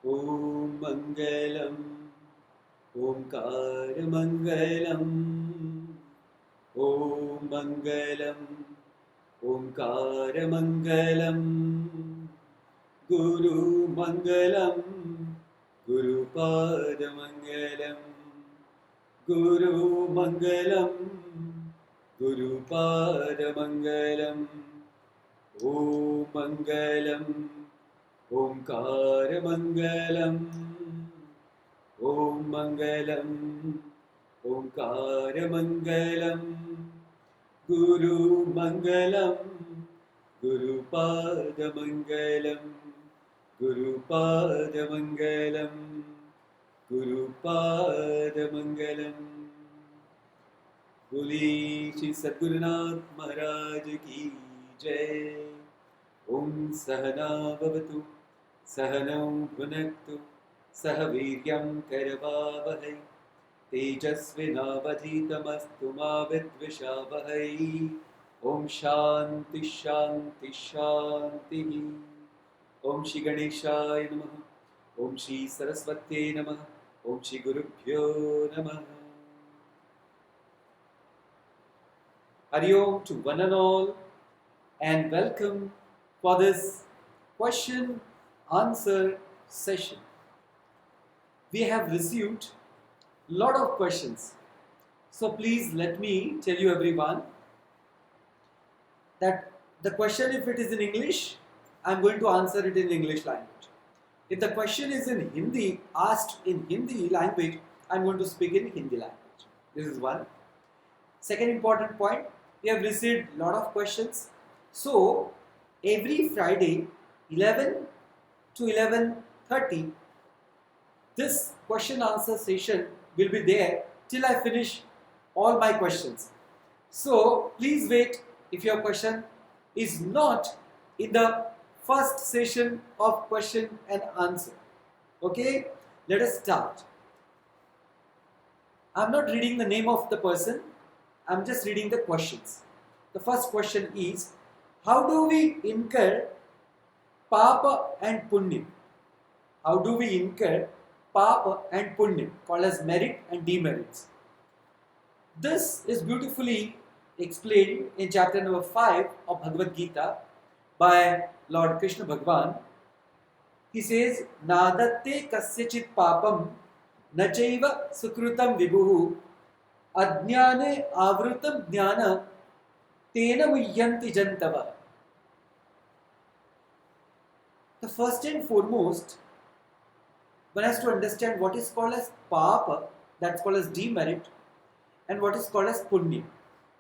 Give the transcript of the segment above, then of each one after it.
ॐ मङ्गलम् ओङ्कारमङ्गलम् ॐ मङ्गलम् ओङ्कारमङ्गलम् गुरुमङ्गलम् गुरुपादमङ्गलम् गुरुमङ्गलम् गुरुपादमङ्गलम् ॐ मङ्गलम् ओङ्कारमङ्गलम् ॐ मङ्गलम् ओङ्कारमङ्गलम् गुरुमङ्गलम् गुरुपादमङ्गलम् गुरुपादमङ्गलम् गुरुपादमङ्गलम् बोलिए श्री सद्गुरुनाथ महाराज की जय। ओम सहना भवतु सहनौ भुनक्तु सह वीर्यं करवावहै तेजस्विनावधीतमस्तु मा विद्विषावहै। ओम शांति शांति शांति। ओम श्री गणेशाय नमः। ओम श्री सरस्वत्यै नमः। ओम श्री गुरुभ्यो नमः। Hari Om to one and all, and welcome for this question answer session. We have received lot of questions, so please let me tell you everyone that the question, if it is in English, I am going to answer it in English language. If the question is in Hindi, asked in Hindi language, I am going to speak in Hindi language. This is one. Second important point, we have received lot of questions, so every Friday 11 to 11:30 this question answer session will be there till I finish all my questions. So please wait if your question is not in the first session of question and answer. Okay, let us start. I'm not reading the name of the person, I'm just reading the questions. The first question is, how do we incur Papa and Punya? How do we incur Papa and Punya, called as merit and demerits? This is beautifully explained in chapter number 5 of Bhagavad Gita by Lord Krishna Bhagwan. He says, Nadatte kasyachit papam nachaiva sukrutam vibhuhu अज्ञाने आवृतम ज्ञान तेन मुह्यन्ति जन्तवः. The first and foremost, one has to understand what is called as papa, that's called as demerit, and what is called as punya,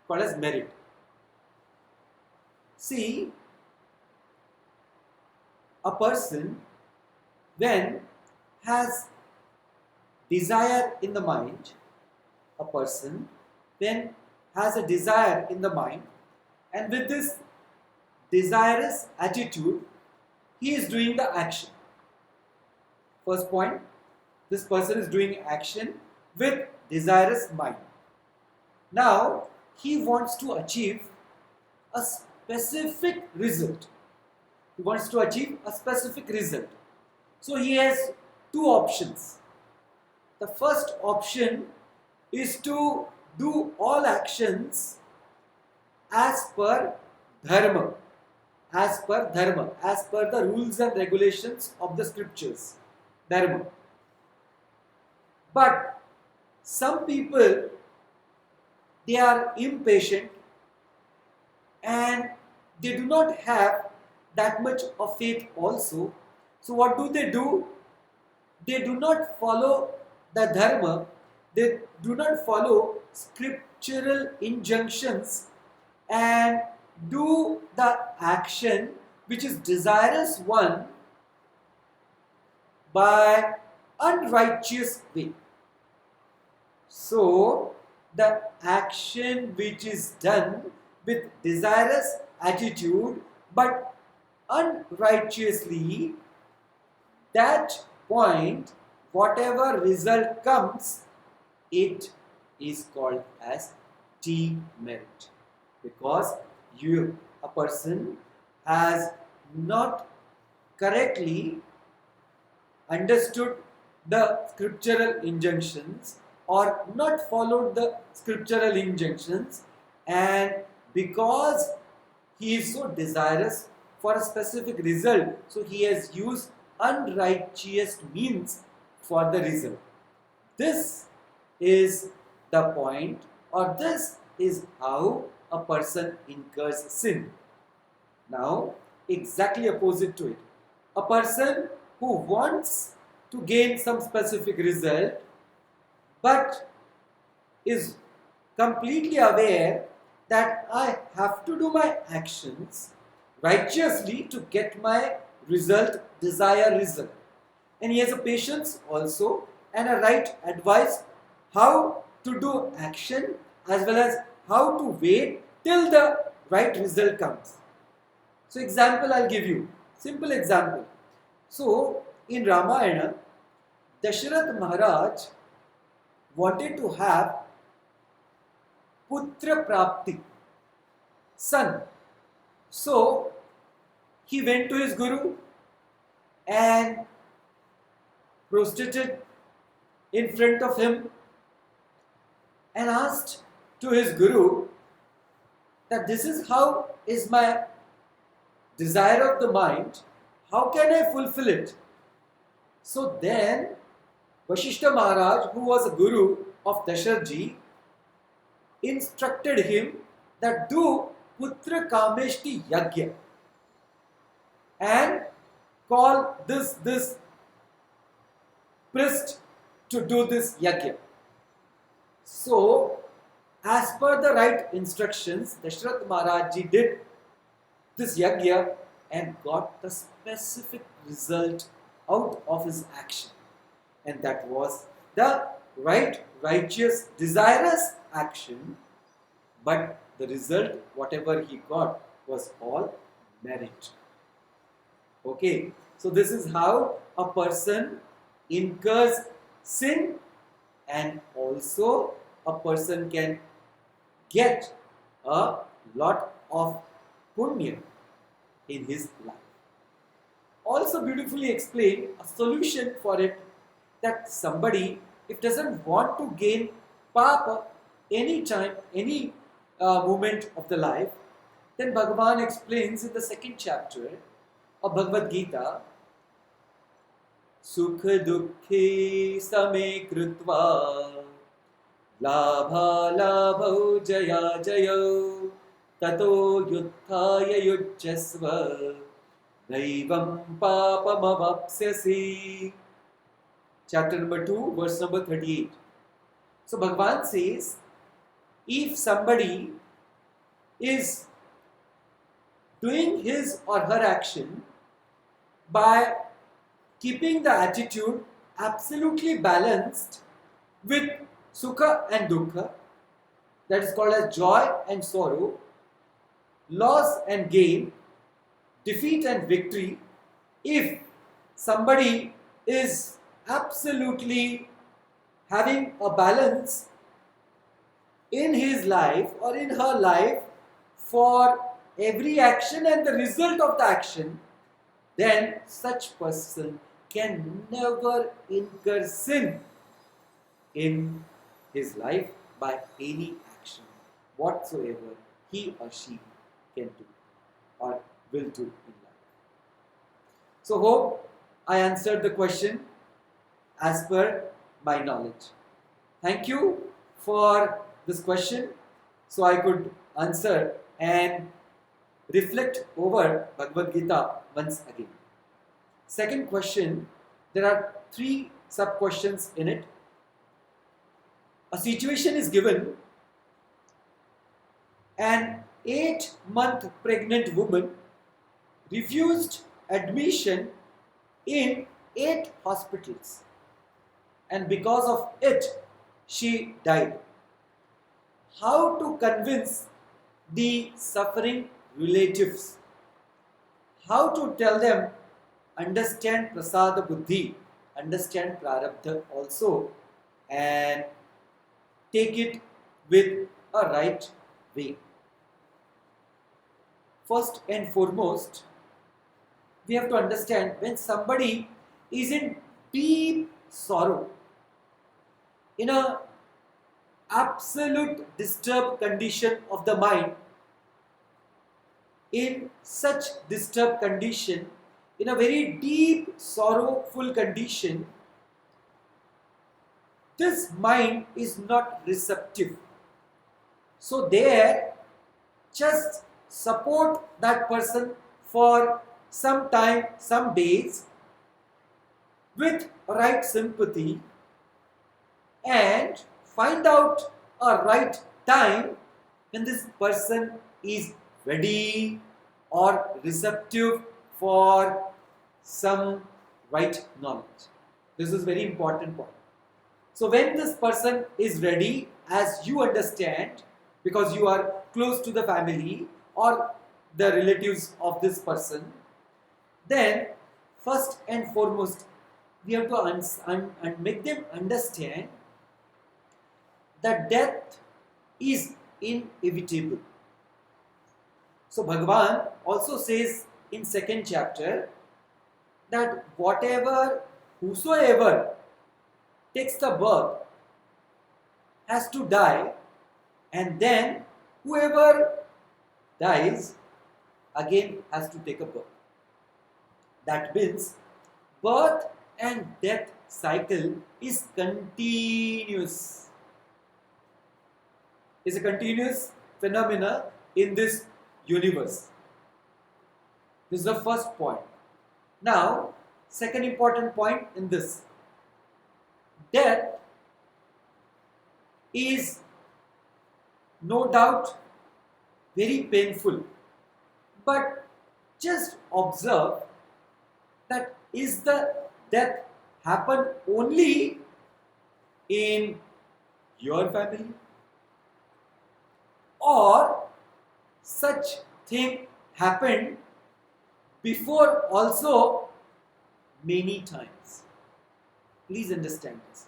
called as merit. See, a person when has desire in the mind, a person then has a desire in the mind, and with this desirous attitude he is doing the action. First point, this person is doing action with desirous mind. Now he wants to achieve a specific result. He wants to achieve a specific result. So he has two options. The first option is to do all actions as per dharma, as per the rules and regulations of the scriptures, dharma. But some people, they are impatient and they do not have that much of faith also. So what do? They do not follow the dharma. They do not follow scriptural injunctions and do the action which is desirous one by unrighteous way. So the action which is done with desirous attitude but unrighteously, that point, whatever result comes, it is called as demerit, because a person has not correctly understood the scriptural injunctions or not followed the scriptural injunctions, and because he is so desirous for a specific result, so he has used unrighteous means for the result. This is the point, or this is how a person incurs sin. Now, exactly opposite to it. A person who wants to gain some specific result but is completely aware that I have to do my actions righteously to get my desired result. And he has a patience also and a right advice how to do action as well as how to wait till the right result comes. So example I'll give you. Simple example. So in Ramayana, Dasharath Maharaj wanted to have Putra Prapti, son. So he went to his guru and prostrated in front of him and asked to his guru that this is how is my desire of the mind, how can I fulfill it? So then Vasishtha Maharaj, who was a guru of Dasharatha, instructed him that do Putra Kameshti Yagya and call this priest to do this yagya. So, as per the right instructions, Dasharath Maharaj Ji did this yagya and got the specific result out of his action. And that was the right, righteous, desirous action, but the result, whatever he got, was all merit. Okay, so this is how a person incurs sin, and also a person can get a lot of punya in his life. Also beautifully explained a solution for it, that somebody if doesn't want to gain papa any time, any moment of the life, then Bhagavan explains in the second chapter of Bhagavad Gita, Sukha dukhi same krutva labha labhau jaya jayo tato yutthaya yujjasva naivam papamavapsyasi. Chapter number 2, verse number 38. So Bhagavan says, if somebody is doing his or her action by keeping the attitude absolutely balanced with sukha and dukkha, that is called as joy and sorrow, loss and gain, defeat and victory, if somebody is absolutely having a balance in his life or in her life for every action and the result of the action, then such person can never incur sin in his life by any action whatsoever he or she can do or will do in life. So hope I answered the question as per my knowledge. Thank you for this question, so I could answer and reflect over Bhagavad Gita once again. Second question, there are 3 sub-questions in it. A situation is given, an 8-month pregnant woman refused admission in 8 hospitals, and because of it she died. How to convince the suffering relatives? How to tell them, understand prasada buddhi, understand prarabdha also, and take it with a right way? First and foremost, we have to understand, when somebody is in deep sorrow, in a absolute disturbed condition of the mind, in such disturbed condition, in a very deep sorrowful condition, this mind is not receptive. So there, just support that person for some time, some days, with right sympathy, and find out a right time when this person is ready or receptive for some right knowledge. This is very important point. So when this person is ready, as you understand, because you are close to the family or the relatives of this person, then first and foremost we have to make them understand that death is inevitable. So Bhagavan also says in second chapter that whosoever takes the birth has to die, and then whoever dies again has to take a birth. That means birth and death cycle is continuous. It's a continuous phenomena in this universe. This is the first point. Now, second important point in this. Death is no doubt very painful, but just observe that is the death happen only in your family, or such thing happened before also many times. Please understand this,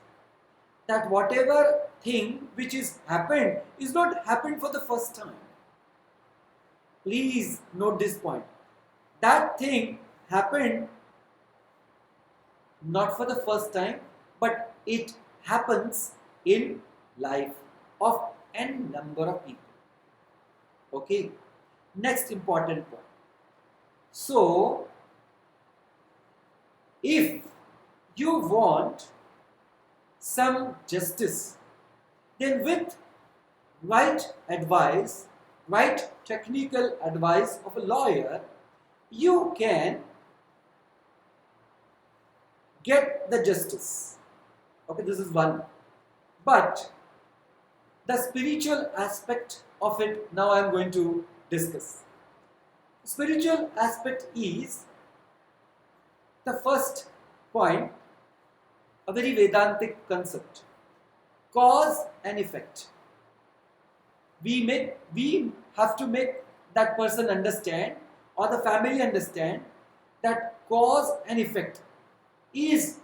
that whatever thing which is happened is not happened for the first time. Please note this point. That thing happened not for the first time, but it happens in life of n number of people. Okay. Next important point. So, if you want some justice, then with right advice, right technical advice of a lawyer, you can get the justice. Okay, this is one. But the spiritual aspect of it now I am going to discuss. Spiritual aspect is the first point, a very Vedantic concept. Cause and effect. We have to make that person understand, or the family understand, that cause and effect is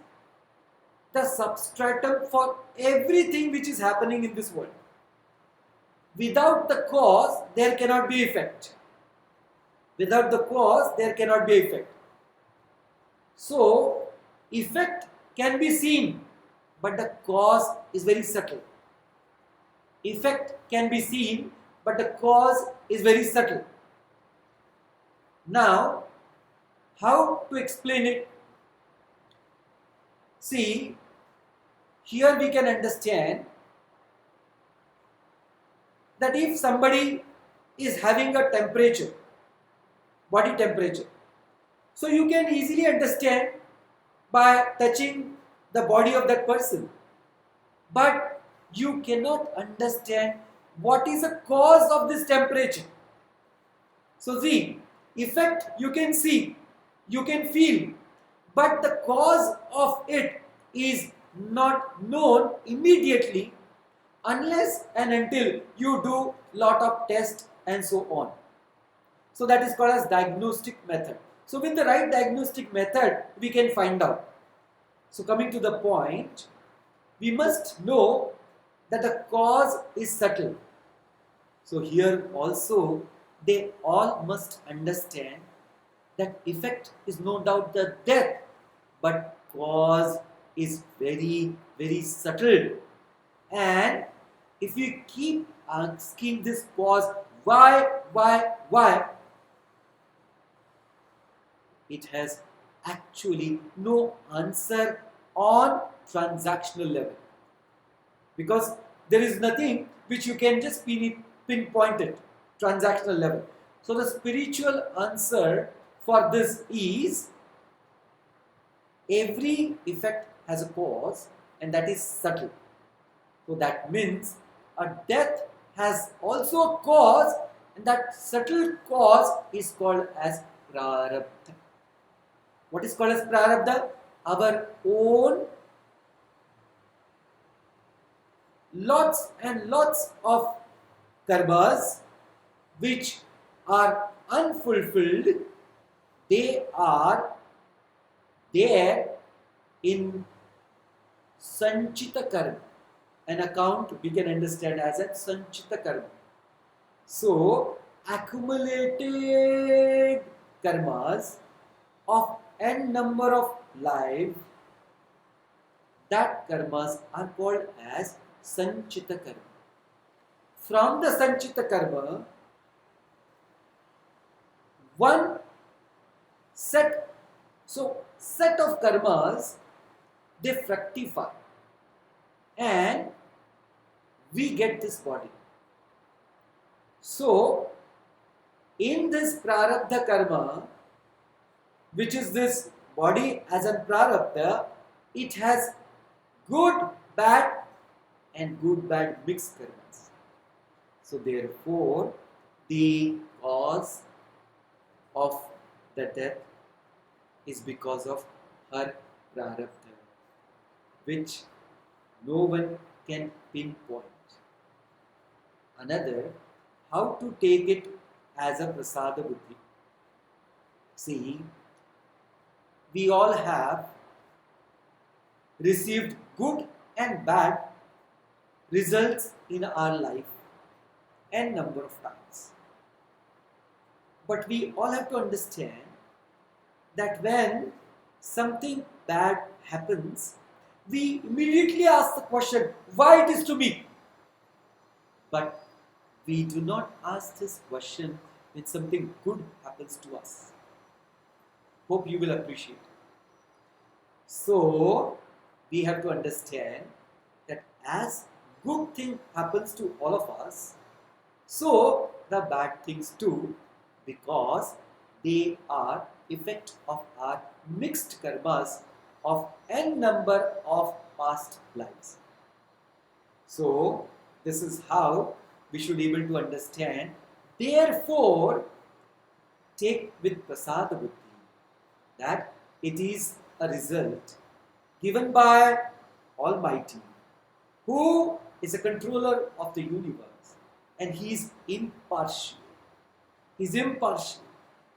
the substratum for everything which is happening in this world. Without the cause, there cannot be effect. Without the cause, there cannot be effect. So, effect can be seen, but the cause is very subtle. Effect can be seen, but the cause is very subtle. Now, how to explain it? See, here we can understand that if somebody is having a temperature, body temperature, so you can easily understand by touching the body of that person, but you cannot understand what is the cause of this temperature. So see, effect you can see, you can feel, but the cause of it is not known immediately unless and until you do lot of tests and so on. So that is called as diagnostic method. So with the right diagnostic method, we can find out. So coming to the point, we must know that the cause is subtle. So here also, they all must understand that effect is no doubt the death, but cause is very, very subtle. And if you keep asking this cause, why, it has actually no answer on transactional level, because there is nothing which you can just pinpoint it transactional level. So the spiritual answer for this is every effect has a cause, and that is subtle. So that means a death has also a cause, and that subtle cause is called as prarabdha. What is called as prarabdha? Our own lots and lots of karmas which are unfulfilled. They are there in sanchita karma. An account we can understand as a sanchita karma. So accumulated karmas of n number of lives, that karmas are called as sanchita karma. From the sanchita karma, one set of karmas, they fructify and we get this body. So in this prarabdha karma, which is this body as a prarabdha, it has good, bad and good, bad mixed karmas. So therefore, the cause of the death is because of her prarabdha, which no one can pinpoint. Another, how to take it as a prasada buddhi. See, we all have received good and bad results in our life n number of times. But we all have to understand that when something bad happens, we immediately ask the question, why it is to me? But we do not ask this question when something good happens to us. Hope you will appreciate. So, we have to understand that as good thing happens to all of us, so the bad things too, because they are effect of our mixed karmas of n number of past lives. So this is how we should be able to understand. Therefore, take with prasada buddhi that it is a result given by Almighty, who is a controller of the universe, and he is impartial. He is impartial.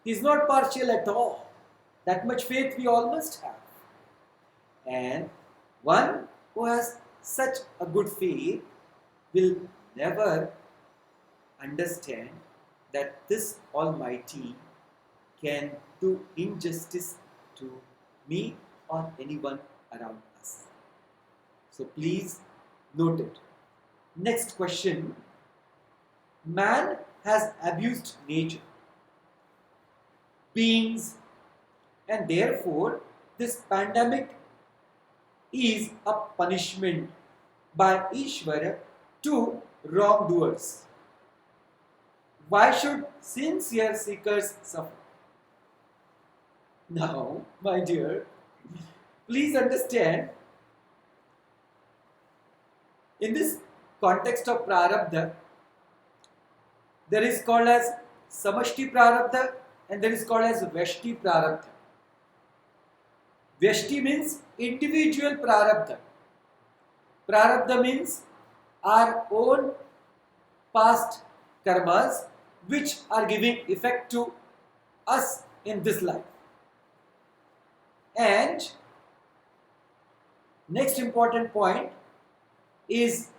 He is not partial at all. That much faith we all must have. And one who has such a good faith will never understand that this Almighty can do injustice to me or anyone around us. So please note it. Next question. Man has abused nature, beings, and therefore this pandemic is a punishment by Ishvara to wrongdoers. Why should sincere seekers suffer? Now, my dear, please understand, in this context of prarabdha, there is called as samashti prarabdha and there is called as vyashti prarabdha. Vyashti means individual prarabdha. Prarabdha means our own past karmas which are giving effect to us in this life. And next important point is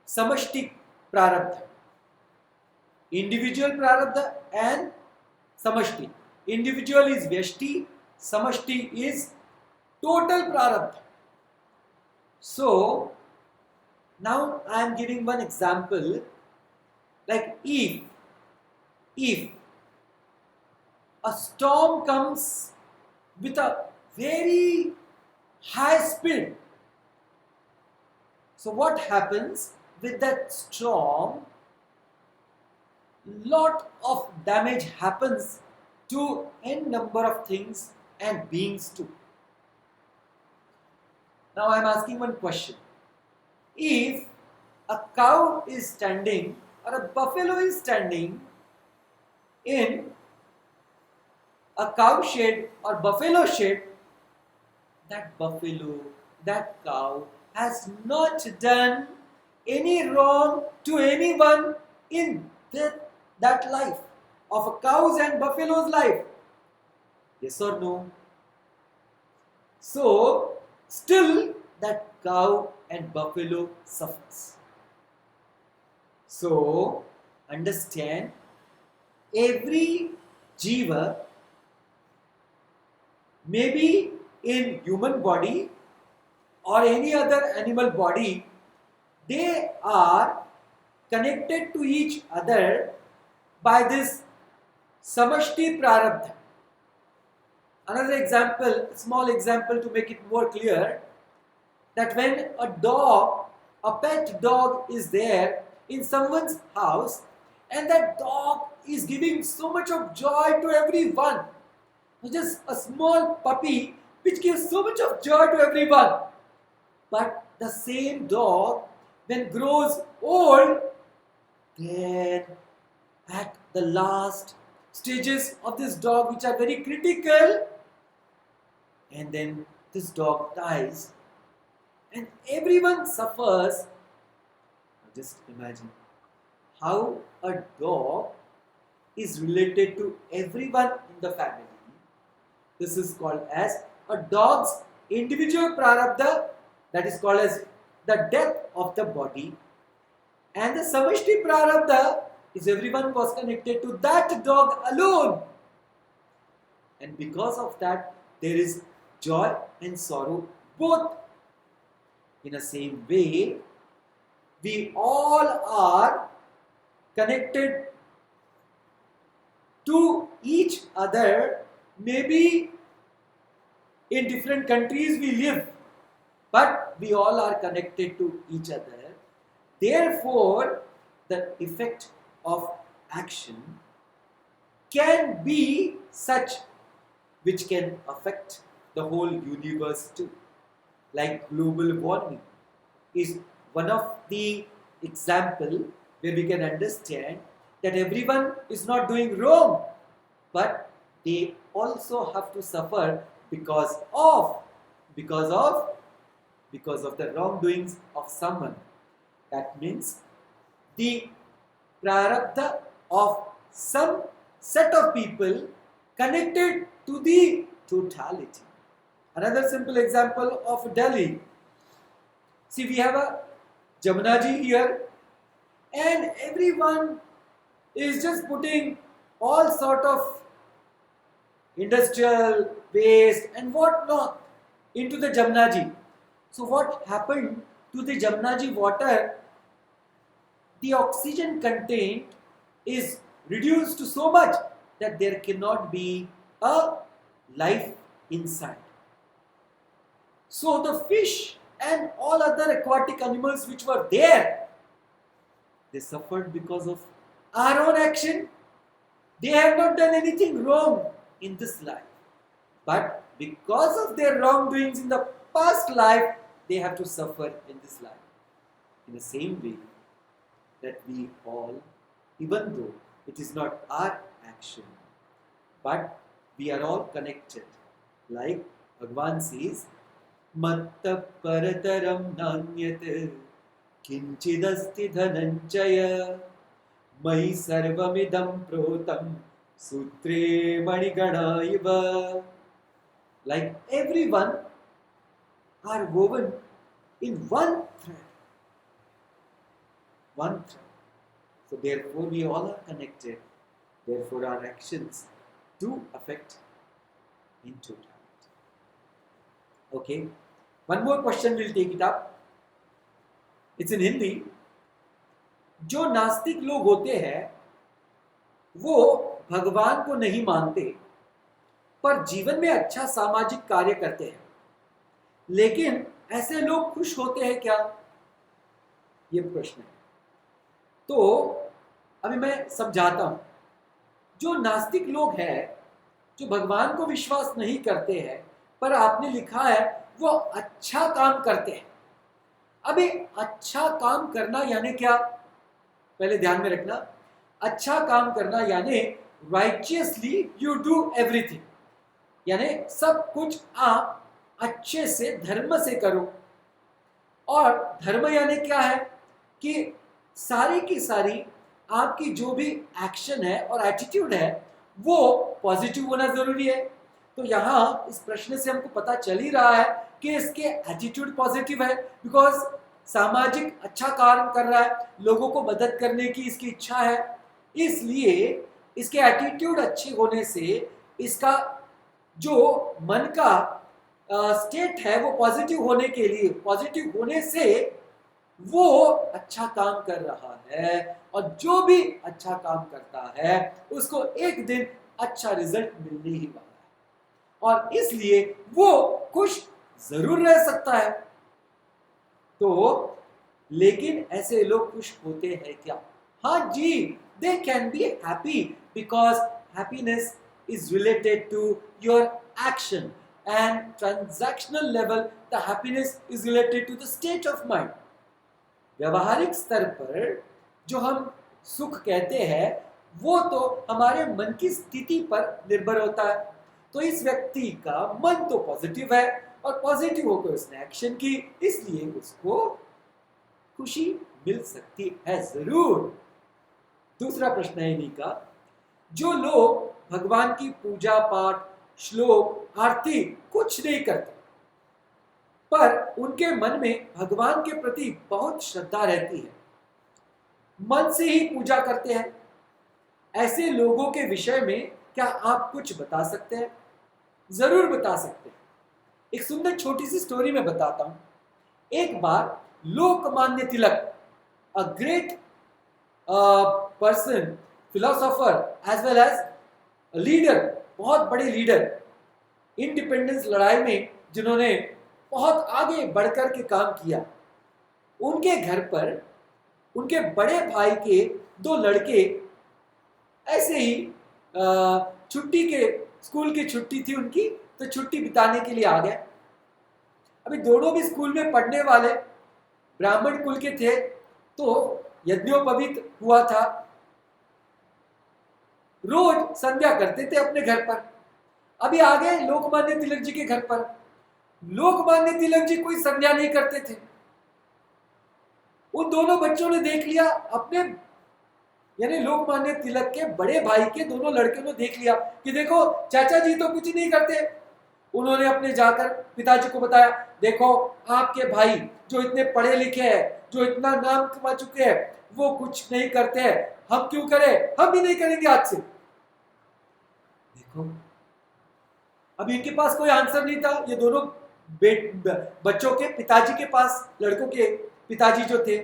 samashti prarabdha. Individual prarabdha and samashti. Individual is vyashti Samashti is total prarabdha. So, now I am giving one example, like if a storm comes with a very high speed, so what happens with that storm? Lot of damage happens to n number of things and beings too. Now I am asking one question. If a cow is standing or a buffalo is standing in a cow shed or buffalo shed, that buffalo, that cow has not done any wrong to anyone in that life of a cow's and buffalo's life. Yes or no? So, still that cow and buffalo suffers. So, understand, every jiva, maybe in human body or any other animal body, they are connected to each other by this samashti prarabdha. Another example, small example to make it more clear, that when a dog, a pet dog is there in someone's house, and that dog is giving so much of joy to everyone, just a small puppy which gives so much of joy to everyone, but the same dog when grows old, then at the last stages of this dog which are very critical, and then this dog dies and everyone suffers. Just imagine how a dog is related to everyone in the family. This is called as a dog's individual prarabdha, that is called as the death of the body, and the samashti prarabdha is everyone was connected to that dog alone, and because of that there is joy and sorrow both. In the same way, we all are connected to each other. Maybe in different countries we live, but we all are connected to each other. Therefore, the effect of action can be such which can affect the whole universe too. Like global warming is one of the example where we can understand that everyone is not doing wrong, but they also have to suffer because of the wrongdoings of someone. That means the prarabdha of some set of people connected to the totality. Another simple example of Delhi. See, we have a Jamunaji here, and everyone is just putting all sort of industrial waste and whatnot into the Jamunaji. So what happened to the Jamunaji water? The oxygen content is reduced to so much that there cannot be a life inside. So the fish and all other aquatic animals which were there, they suffered because of our own action. They have not done anything wrong in this life, but because of their wrongdoings in the past life, they have to suffer in this life. In the same way that we all, even though it is not our action, but we are all connected. Like Bhagavan says, Matta parataram nanyat kinchidasti dhananjaya mai sarvamidam protam sutre manigana iva. Like everyone are woven in one thread. One thread. So therefore we all are connected. Therefore our actions do affect in totality. Okay, one more question, we'll take it up. It's in Hindi. जो नास्तिक लोग होते हैं वो भगवान को नहीं मानते पर जीवन में अच्छा सामाजिक कार्य करते हैं, लेकिन ऐसे लोग खुश होते हैं क्या? ये प्रश्न है। तो अभी मैं समझाता हूं। जो नास्तिक लोग हैं, जो भगवान को विश्वास नहीं करते हैं, पर आपने लिखा है वो अच्छा काम करते हैं। अभी अच्छा काम करना यानी क्या, पहले ध्यान में रखना। अच्छा काम करना यानी राइचियसली यू डू एवरीथिंग, यानी सब कुछ आप अच्छे से धर्म से करो। और धर्म यानी क्या है कि सारी की सारी आपकी जो भी एक्शन है और एटीट्यूड है वो पॉजिटिव होना जरूरी है। तो यहाँ इस प्रश्न से हमको पता चल ही रहा है कि इसके एटीट्यूड पॉजिटिव है, बिकॉज सामाजिक अच्छा कार्य कर रहा है, लोगों को मदद करने की इसकी इच्छा है, इसलिए इसके एटीट्यूड अच्छे होने से इसका जो मन का स्टेट है वो पॉजिटिव होने के लिए, पॉजिटिव होने से वो अच्छा काम कर रहा है। और जो भी अच्छा काम करता है उसको एक दिन अच्छा रिजल्ट मिलने ही वाला है, और इसलिए वो खुश जरूर रह सकता है। तो लेकिन ऐसे लोग खुश होते हैं क्या? हाँ जी, they can be happy because happiness is related to your action, and transactional level the happiness is related to the state of mind. व्यवहारिक स्तर पर जो हम सुख कहते हैं वो तो हमारे मन की स्थिति पर निर्भर होता है। तो इस व्यक्ति का मन तो पॉजिटिव है और पॉजिटिव होकर उसने एक्शन की, इसलिए उसको खुशी मिल सकती है जरूर। दूसरा प्रश्न है इन्हीं का, जो लोग भगवान की पूजा पाठ, श्लोक, आरती कुछ नहीं करते पर उनके मन में भगवान के प्रति बहुत श्रद्धा रहती है, मन से ही पूजा करते हैं, ऐसे लोगों के विषय में क्या आप कुछ बता सकते हैं? जरूर बता सकते हैं। एक सुंदर छोटी सी स्टोरी में बताता हूं। एक बार Lokmanya Tilak, a great person, philosopher as well as leader, बहुत बड़े लीडर, इंडिपेंडेंस लड़ाई में जिन्होंने बहुत आगे बढ़कर के काम किया, उनके घर पर उनके बड़े भाई के दो लड़के ऐसे ही छुट्टी के, स्कूल की छुट्टी थी उनकी, तो छुट्टी बिताने के लिए आ गए। अभी दोनों भी स्कूल में पढ़ने वाले ब्राह्मण कुल के थे, तो यज्ञोपवीत हुआ था, रोज संध्या करते थे अपने घर पर। अभी आ गए लोकमान्य तिलक जी के घर पर। लोकमान्य तिलक जी कोई संध्या नहीं करते थे। उन दोनों बच्चों ने देख लिया, अपने यानी लोकमान्य तिलक के बड़े भाई के दोनों लड़कियों ने देख लिया कि देखो चाचा जी तो कुछ नहीं करते। उन्होंने अपने जाकर पिताजी को बताया, देखो आपके भाई जो इतने पढ़े लिखे हैं, जो इतना नाम कमा चुके हैं, वो कुछ नहीं करते हैं, हम क्यों करें? हम भी नहीं करेंगे आज से। देखो अब इनके पास कोई आंसर नहीं था। ये दोनों बच्चों के पिताजी के पास, लड़कों के पिताजी जो थे,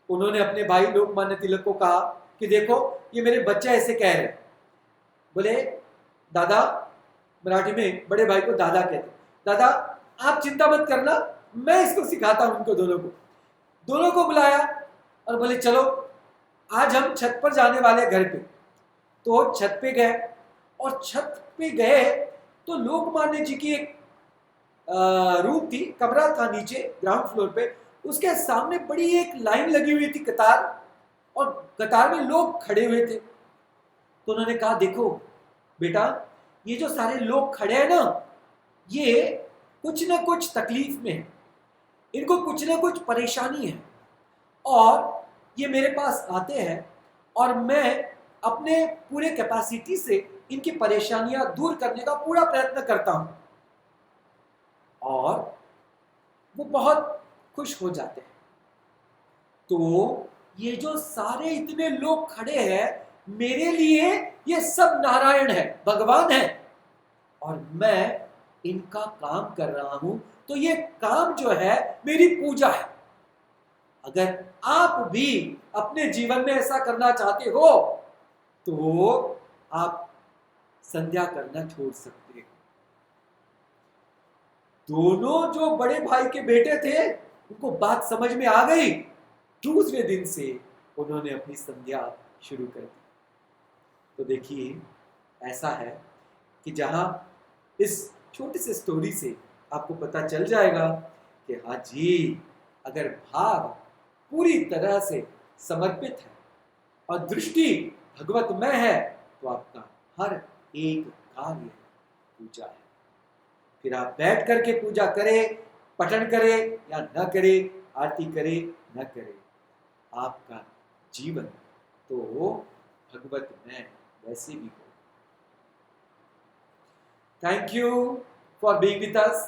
उन्होंने अपने भाई लोकमान्य तिलक को कहा कि देखो ये मेरे बच्चे ऐसे कह रहे हैं। बोले दादा, मराठी में बड़े भाई को दादा कहते, दादा आप चिंता मत करना, मैं इसको सिखाता हूं। उनको दोनों को बुलाया और बोले चलो आज हम छत पर जाने वाले घर पे। तो छत पे गए, और छत पे गए तो लोकमान्य जी की एक रूम थी, कमरा था नीचे ग्राउंड फ्लोर पे, उसके सामने बड़ी एक लाइन लगी हुई थी, कतार, और कतार में लोग खड़े हुए थे। तो उन्होंने कहा देखो बेटा, ये जो सारे लोग खड़े हैं ना, ये कुछ ना कुछ तकलीफ में है, इनको कुछ ना कुछ परेशानी है, और ये मेरे पास आते हैं और मैं अपने पूरे कैपेसिटी से इनकी परेशानियां दूर करने का पूरा प्रयत्न करता हूं, और वो बहुत खुश हो जाते हैं। तो ये जो सारे इतने लोग खड़े हैं, मेरे लिए ये सब नारायण है, भगवान है। और मैं इनका काम कर रहा हूं, तो ये काम जो है मेरी पूजा है। अगर आप भी अपने जीवन में ऐसा करना चाहते हो तो आप संध्या करना छोड़ सकते हो। दोनों जो बड़े भाई के बेटे थे उनको बात समझ में आ गई। दूसरे दिन से उन्होंने अपनी संध्या शुरू कर दी। तो देखिए, ऐसा है कि जहां इस छोटी सी स्टोरी से आपको पता चल जाएगा कि हाँ जी, अगर भाव पूरी तरह से समर्पित है और दृष्टि भगवतमय है तो आपका हर एक कार्य पूजा है। फिर आप बैठ करके पूजा करें, पठन करें या न करें, आरती करें न करें, आपका जीवन तो भगवतमय वैसे भी हो। Thank you for being with us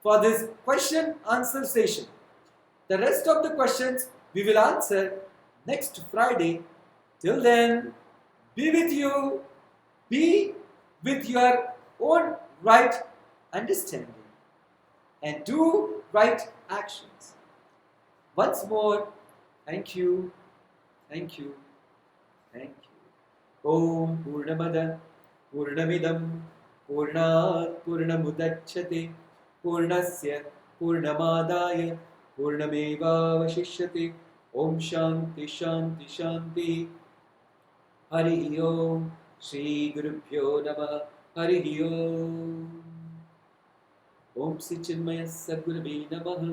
for this question answer session. The rest of the questions we will answer next Friday. Till then, be with you, be with your own right understanding, and do right actions. Once more, thank you, thank you, thank you. Om Purnamada Purnamidam पूर्णात् पूर्णमुदच्यते पूर्णस्य पूर्णमादाय पूर्णमेवावशिष्यते। ओम शांति शांति शांति। हरि ओम। श्री गुरुभ्यो नमः। हरि ओम। ओम श्री चिन्मय सद्गुरुवे नमः।